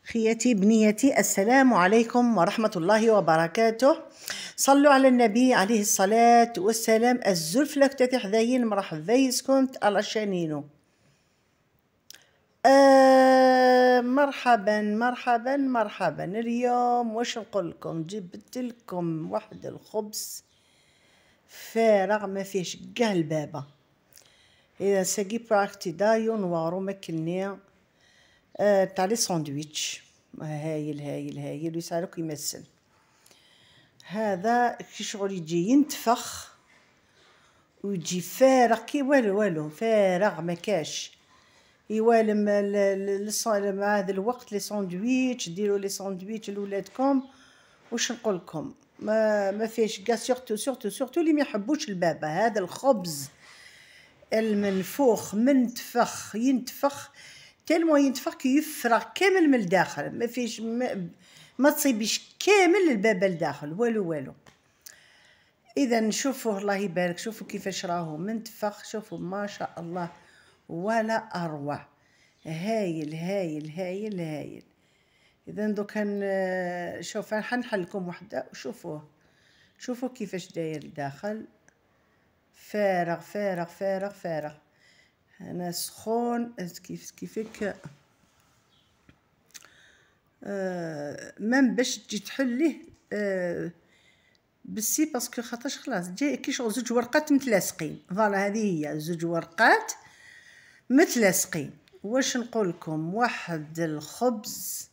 خيتي بنيتي، السلام عليكم ورحمة الله وبركاته. صلوا على النبي عليه الصلاة والسلام. الزلف لك حذاين مرحبا يسكنت على شانينو. مرحبا مرحبا مرحبا. اليوم واش نقول لكم؟ جبت لكم واحد الخبز فارغ ما فيهش كاع البابه. اذا ساقي براكتي دايو نوارو ماكلني تاع لي ساندويتش هايل هايل هايل ويسالك يمسن. هذا كي شغل يجي ينتفخ ويجي فارغ كي والو فارغ ما كاش يوالم مع هذا الوقت لي ساندويتش. ديروا لي ساندويتش لولادكم. واش نقول لكم؟ ما فيش كاع سورتو اللي ما يحبوش البابا. هذا الخبز المنفوخ منتفخ ينتفخ تالمو ينتفخ كي يفرغ كامل من الداخل. ما فيش ما تصيبش كامل البابا لداخل والو. اذا نشوفوه الله يبارك. شوفوا كيفاش راهو منتفخ. شوفوا ما شاء الله ولا اروع. هايل هايل هايل هايل. اذا دوكا شوف حنحل لكم وحده وشوفوه. شوفوا كيفاش داير الداخل فارغ فارغ فارغ فارغ. انا سخون كيفك مام باش تجي تحليه بالسي باسكو خاطرش خلاص جاي كي شغل زوج ورقات متلاصقين. فوالا هذه هي زوج ورقات متلاصقين. واش نقول لكم؟ واحد الخبز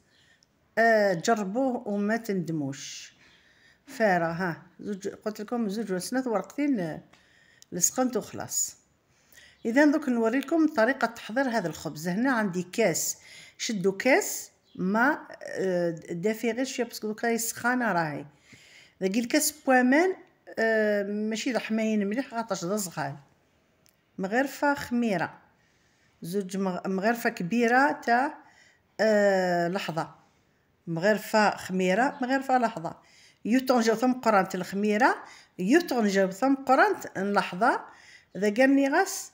جربوه وما تندموش. فارغ. ها زوج قلت لكم زوج وثلاث ورقتين لصقنت وخلاص. اذا دوك نوريكم طريقه تحضير هذا الخبز. هنا عندي كاس. شدوا كاس ما دافي غير شويه باسكو دوكا راهي سخانه. راهي ذاك الكاس بوامان ماشي رحماين مليح خاطرش صغال. مغرفه خميره زوج مغرفه كبيره تاع لحظه. مغرفه خميره مغرفه لحظه. يطنجو ثم قرنت الخميره يطنجو ثم قرنت لحظه. ذا قالني غاس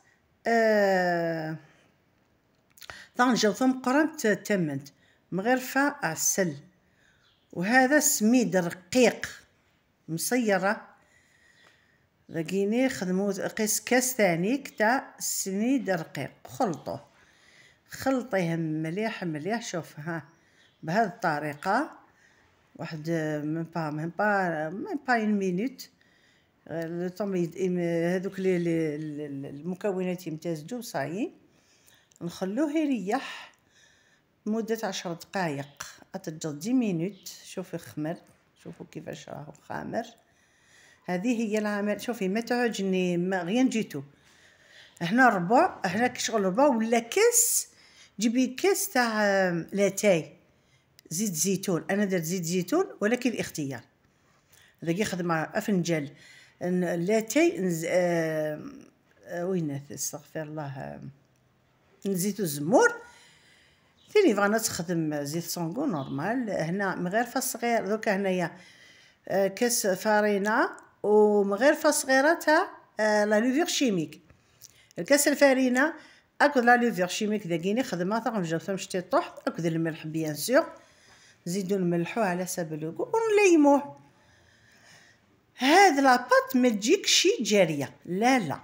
طنجو ثم قرنت تمنت مغرفه عسل. وهذا سميد رقيق مصيره. لقيني خدمو قيس كاس ثاني تاع سميد رقيق. خلطيه مليح مليح. شوف ها بهذه الطريقه واحد من با اون مينوت هذوك المكونات يمتزجوا صايي. نخلوه يريح مدة 10 دقائق أتجد 10 مينوت. شوفي خمر. شوفوا كيفاش راهو خامر. هذه هي العمل. شوفي ما تعجني ما غيان جيتو. هنا ربع. هنا كشغل ربع ولا كاس. جيبي كاس تاع لاتاي زيت زيتون. انا درت زيت زيتون ولكن الاختيار. هذا يخدم افنجان لاتاي وين استغفر الله زيت الزمور. ثاني بغينا تخدم زيت صونغو نورمال. هنا مغرفه صغير. دوكا هنايا كاس فارينه ومغرفه صغيره تاع لا لوفير شيميك. الكاس الفارينه اكل لا لوفير شيميك داكيني خدمها ثم جاو ثم شتي طحت اكل الملح بيان سور. نزيدو نملحوه على حسب الوغو ونليموه. هاد لاباط ما تجيكش جاريه. لا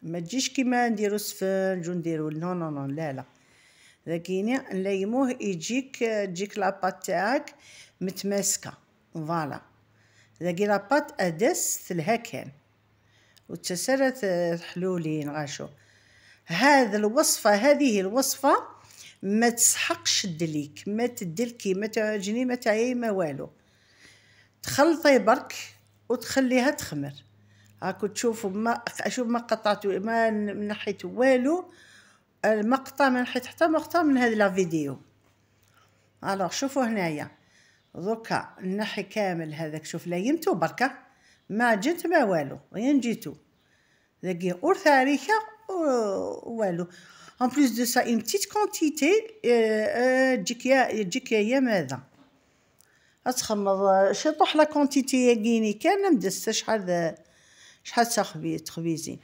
ما تجيش كيما نديرو سفنج ونديرو نو لا لكن نليموه تجيك لاباط تاعك متماسكه. فوالا ذاكي لاباط ادس ثلها كان وتسرت حلولين غاشو. هذه الوصفه ما تسحقش الدليك. ما تدلكي ما تعجني ما تعي ما والو. تخلطي برك وتخليها تخمر. هاكو تشوفوا ما قطعت ما نحيت والو. المقطع ما نحيت حتى مقطع من هذه لا فيديو. الوغ شوفوا هنايا دوكا نحي كامل هذاك. شوف ليمتو بركه ما عجنت ما والو غير جيتو ذاكي اور ثاريخه والو. en plus de ça une petite quantité تجيك يا ماذا تخمض شطح لا كونتيتي ياكيني كان مدس شحال تخبيزين.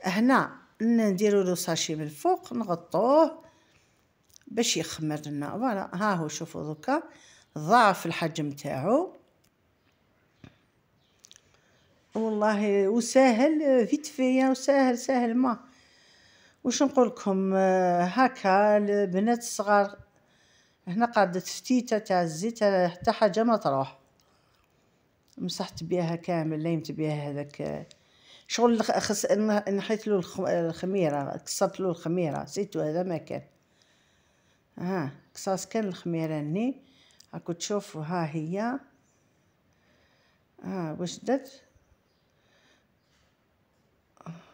هنا نديرو له ساشي من الفوق نغطوه باش يخمر لنا. فوالا ها هو شوفوا دوكا ضاعف الحجم تاعو والله وساهل فيت فيا وساهل ساهل ما واش نقول لكم. هكا البنات الصغار هنا قعدت فتيته تاع الزيت حتى حاجه ما تروح. مسحت بيها كامل ليمت بيها هذاك شغل نحيت له الخميره كسرت له الخميره زيتو هذا ما كان. قصاص كان الخميره ني راكو تشوفوا ها هي واش درت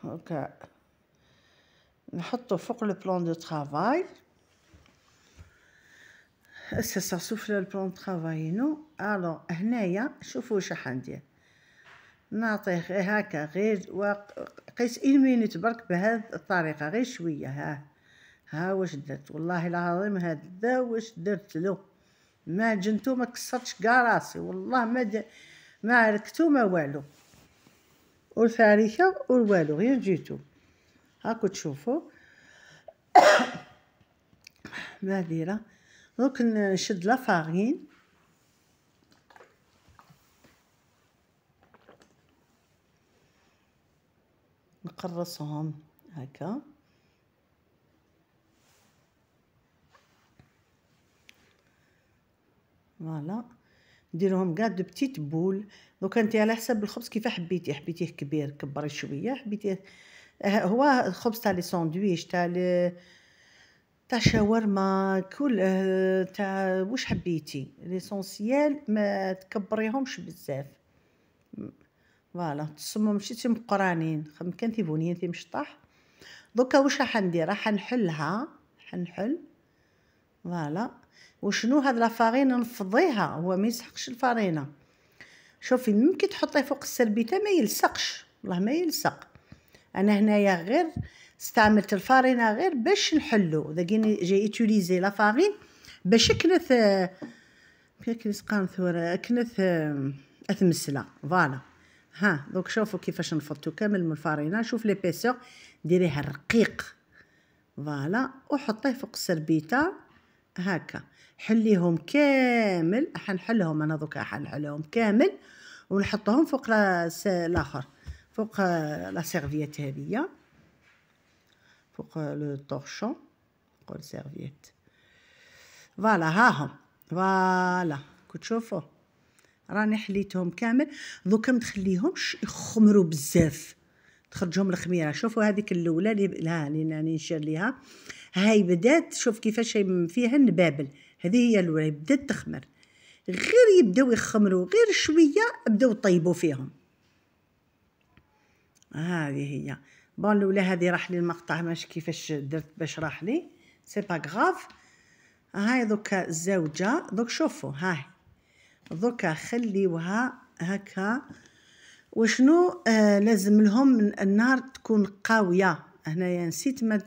هكا نحطو فوق لو بلان دو طرافاي. سا سوف لو بلان دو طرافاي نو. الو هنايا شوفوا واش راح ندير. نعطيه غير هكا غير قيس 1 مينوت برك بهذه الطريقه غير شويه. ها واش درت والله العظيم هذا واش درت له. ما جنتو ما كسرتش كاع راسي والله ما عركتو ما والو والفاركه والوالو غير جيتو هاكو تشوفوا. ما دايره دونك نشد لا فارين نقرصهم هكا فوالا نديرهم كاع دو بتيت بول. دوكا انت على حسب الخبز كيف حبيتيه كبير كبري شويه حبيتيه. هو الخبز تاع لي ساندويش تاع شاورما كل تاع واش حبيتي ليسونسيال ما تكبريهمش بزاف. فوالا تصمم ماشي مقرانين كان تيبونين تي مشطح. دوكا واش راح ندير راح نحلها حنحل فوالا. وشنو هاد لا فارينه نفضيها هو ما يسحقش الفارينه. شوفي ممكن تحطيه فوق السربيته ما يلصقش والله ما يلصق. انا هنايا غير استعملت الفارينه غير باش نحلو داكيني جاي يوتيليزي لا فارين باش كنث قانثور كنث اثمسله فوالا. دوك شوفوا كيفاش نفضتو كامل من الفارينه. شوف ليبيسور ديريها رقيق فوالا وحطيه فوق السربيته هكا. حليهم كامل حنحلهم انا دوكا حنحلهم كامل ونحطهم فوق الاخر فوق لا سيرفييت هذيا فوق لو طورشون فوق السيرفييت فوالا. هاهم فوالا كنت تشوفوا راني حليتهم كامل. دوكا ما تخليهمش يخمروا بزاف تخرجهم الخميره. شوفوا هذيك الاولى اللي راني نشير ليها هاي بدات شوف كيفاش فيها النبابل. هذه هي الاولى بدات تخمر غير يبداو يخمروا غير شويه بداو طيبوا فيهم. هذه هي بون الاولى هذه راح لي المقطع ماشي كيفاش درت باش راح لي سي با غاف. هاي دوكا الزوجه دوك شوفوا هاي دوكا خليوها هكا. وشنو لازم لهم النار تكون قويه. هنايا نسيت ما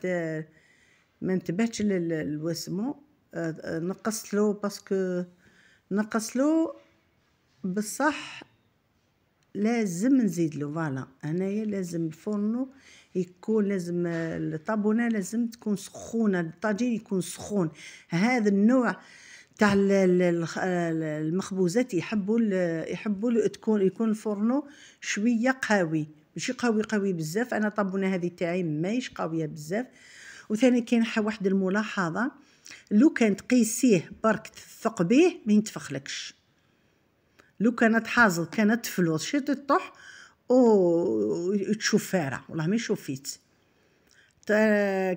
انتبهتش للوسمو نقصلو باسكو نقصلو بصح لازم نزيدلو فوالا. هنايا لازم الفرن يكون لازم الطابونه لازم تكون سخونه الطاجين يكون سخون. هذا النوع تاع المخبوزات يحبوا يكون الفرن شويه قوي ماشي قوي بزاف. انا طابونه هذه تاعي ماهيش قويه بزاف. وثاني كاين واحد الملاحظه لو كان تقيسيه برك تثق بيه ما ينتفخلكش. لو كانت حاضر كانت فلوس شي تطح وتشوف فارع والله ما شوفيت.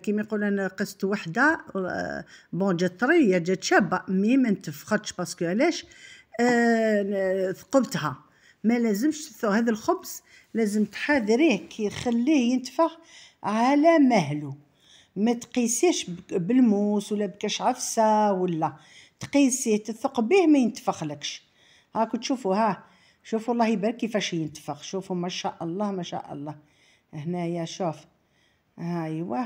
كيما يقول انا قست وحده بون جات طريه جات شابه مي ما نتفختش باسكو علاش ثقبتها. ما لازمش هذا الخبز لازم تحاذريه كي خليه ينتفخ على مهله. ما تقيسيش بالموس ولا بكاش عفسه ولا تقيسيه تثق به ما ينتفخلكش. هاكو تشوفوا شوفوا الله يبارك كيفاش ينتفخ. شوفوا ما شاء الله ما شاء الله. هنايا شوف ايوا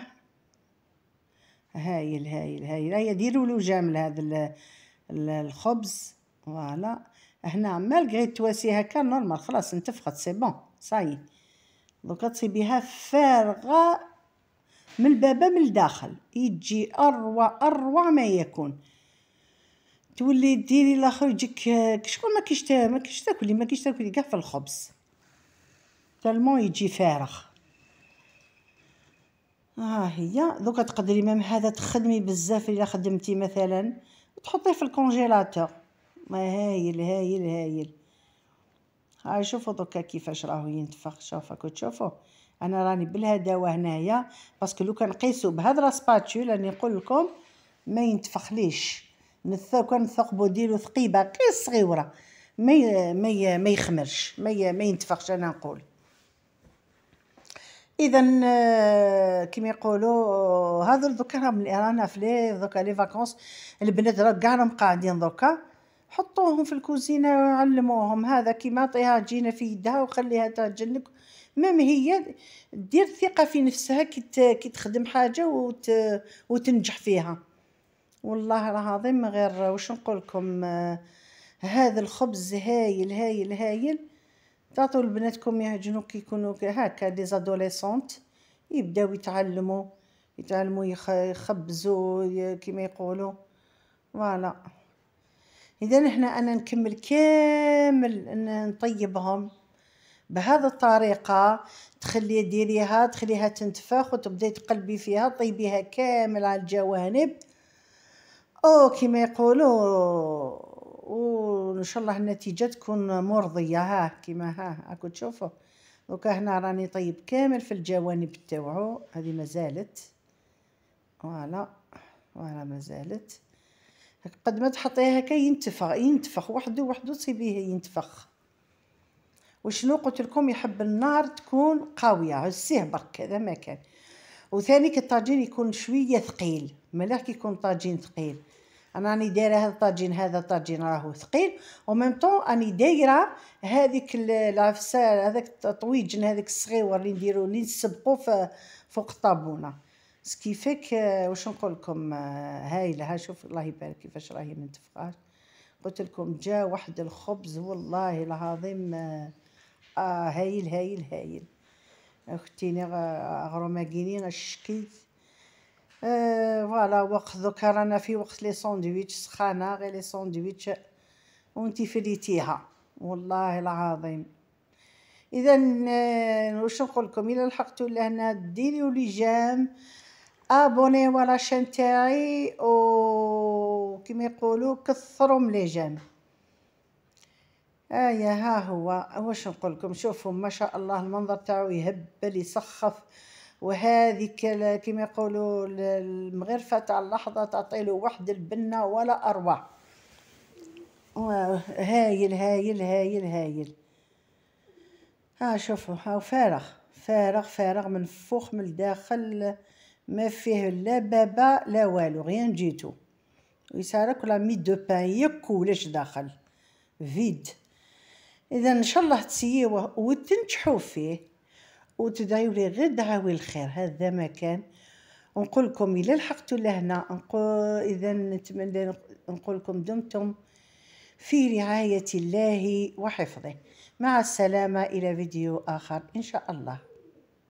هايل هيا ديروا له جامل هذا الخبز فوالا. هنا مالغري تواسي هكا نورمال خلاص انتفخت سي بون صاي. دوكا تصيبيها فارغه من البابا من الداخل، يجي اروع ما يكون. تولي ديري الاخر يجيك شغل ما كيش تاكلي كاع في الخبز، تالمون يجي فارغ. هي دوكا تقدري مام هذا تخدمي بزاف. الا خدمتي مثلا تحطيه في الكونجيلاتور، ما هايل. هاي شوفوا دوكا كيفاش راهو ينتفخ. شوفوا كي تشوفوا انا راني بالهداوه هنايا، باسكو لو كان نقيسو بهاد لا سباتول راني نقول لكم ما ينتفخليش. كان نثقبو ديرو ثقيبه كي صغيره ما يخمرش، ما ينتفخش. انا نقول اذا كيما يقولوا هذو دوكا رانا في دوكا لي فاكونس. البنات راه كاع راهم قاعدين دوكا، حطوهم في الكوزينه وعلموهم هذا كيما عطيها جينا في يدها وخليها تجنك. مام هي دير ثقه في نفسها كي تخدم حاجه وتنجح فيها. والله العظيم غير واش نقول لكم، هذا الخبز هايل. تعطوا لبناتكم يعجنوا كي يكونوا هكا دي زادوليسونت، يبداو يتعلموا يخبزوا كيما يقولوا. فوالا اذا انا نكمل كامل نطيبهم بهذه الطريقه. تخليها تنتفخ وتبداي تقلبي فيها، طيبيها كامل على الجوانب او كيما يقولوا، وان شاء الله النتيجه تكون مرضيه. كيما راكم تشوفوا دوكا هنا راني طيب كامل في الجوانب تاوعو. هذه مازالت، فوالا مازالت. قد ما تحطيه هكا ينتفخ وحده تصيبيه ينتفخ. وشنو قلت لكم، يحب النار تكون قويه، هسيه برك هذا ما كان. وثاني الطاجين يكون شويه ثقيل، ملاح كي يكون طاجين ثقيل. انا راني دايره هذا الطاجين راهو ثقيل، وميم طون راني دايره هذيك العفسه، هذاك الطويجن هذاك الصغيور اللي نديرو اللي نسبقو فوق الطابونه. سكيفيك واش نقول لكم، هايله. شوف الله يبارك كيفاش راهي منتفخه. قلت لكم جا واحد الخبز والله العظيم هايل. اختيني غروماكيني الشكل. فوالا وقت دوكا رانا في وقت لي ساندويتش سخانه، غير لي ساندويتش وانتي فريتيها والله العظيم. اذا واش نقول لكم، الا لحقتوا لهنا ديروا لي جام، ابونيو على شان تاعي، وكما يقولوا كثروا من لي جام. ها هو واش نقول لكم. شوفوا ما شاء الله المنظر تاعو يهبل يسخف، وهذيك كما يقولوا المغرفه تاع اللحظه تعطيله واحد البنه ولا اروع. هايل. شوفوا هاو فارغ من فوق من الداخل، ما فيه لا بابا لا والو، غيان جيتو. ويسارك ولا ميد دو بان ياكولاش داخل فيد. اذا ان شاء الله تسيوه وتنجحوا فيه وتدعيوا لي غير دعاوي الخير. هذا ما كان. ونقول لكم الا لحقتوا لهنا اذا نتمنى نقول لكم دمتم في رعاية الله وحفظه. مع السلامة إلى فيديو آخر إن شاء الله.